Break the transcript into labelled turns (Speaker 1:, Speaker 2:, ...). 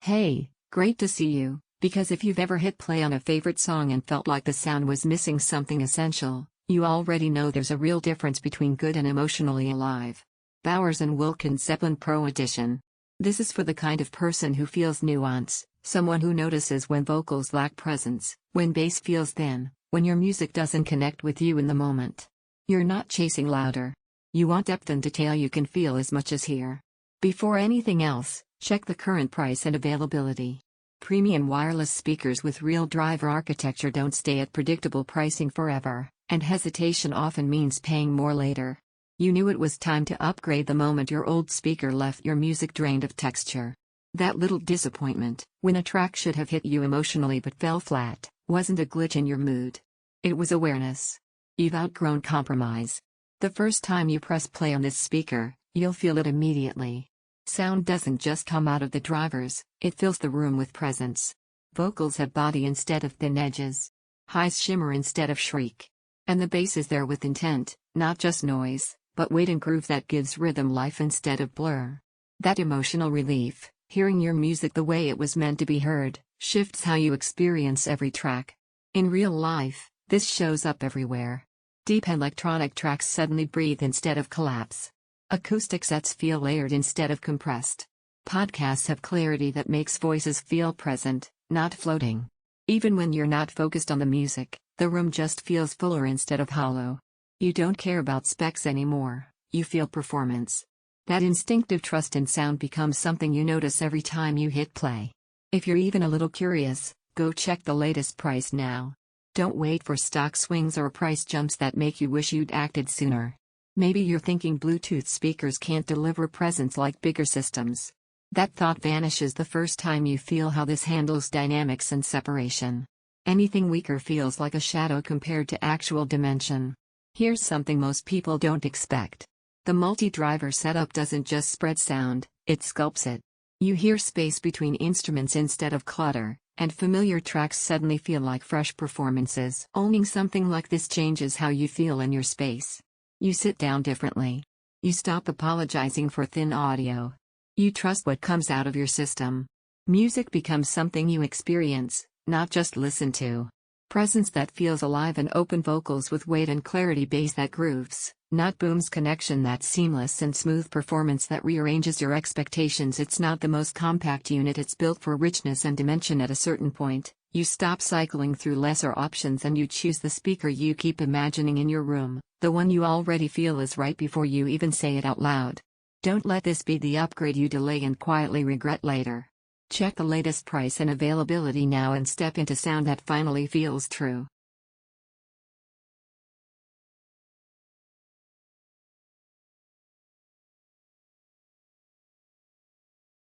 Speaker 1: Hey, great to see you, because if you've ever hit play on a favorite song and felt like the sound was missing something essential, you already know there's a real difference between good and emotionally alive. Bowers & Wilkins Zeppelin Pro Edition. This is for the kind of person who feels nuance, someone who notices when vocals lack presence, when bass feels thin, when your music doesn't connect with you in the moment. You're not chasing louder. You want depth and detail you can feel as much as hear. Before anything else, check the current price and availability. Premium wireless speakers with real driver architecture don't stay at predictable pricing forever, and hesitation often means paying more later. You knew it was time to upgrade the moment your old speaker left your music drained of texture. That little disappointment, when a track should have hit you emotionally but fell flat, wasn't a glitch in your mood. It was awareness. You've outgrown compromise. The first time you press play on this speaker, you'll feel it immediately. Sound doesn't just come out of the drivers, it fills the room with presence. Vocals have body instead of thin edges. Highs shimmer instead of shriek. And the bass is there with intent, not just noise, but weight and groove that gives rhythm life instead of blur. That emotional relief, hearing your music the way it was meant to be heard, shifts how you experience every track. In real life, this shows up everywhere. Deep electronic tracks suddenly breathe instead of collapse. Acoustic sets feel layered instead of compressed. Podcasts have clarity that makes voices feel present, not floating. Even when you're not focused on the music, the room just feels fuller instead of hollow. You don't care about specs anymore, you feel performance. That instinctive trust in sound becomes something you notice every time you hit play. If you're even a little curious, go check the latest price now. Don't wait for stock swings or price jumps that make you wish you'd acted sooner. Maybe you're thinking Bluetooth speakers can't deliver presence like bigger systems. That thought vanishes the first time you feel how this handles dynamics and separation. Anything weaker feels like a shadow compared to actual dimension. Here's something most people don't expect. The multi-driver setup doesn't just spread sound, it sculpts it. You hear space between instruments instead of clutter, and familiar tracks suddenly feel like fresh performances. Owning something like this changes how you feel in your space. You sit down differently. You stop apologizing for thin audio. You trust what comes out of your system. Music becomes something you experience, not just listen to. Presence that feels alive and open vocals with weight and clarity, bass that grooves, not booms, connection that's seamless and smooth, performance that rearranges your expectations. It's not the most compact unit, it's built for richness and dimension. At a certain point, you stop cycling through lesser options and you choose the speaker you keep imagining in your room, the one you already feel is right before you even say it out loud. Don't let this be the upgrade you delay and quietly regret later. Check the latest price and availability now and step into sound that finally feels true.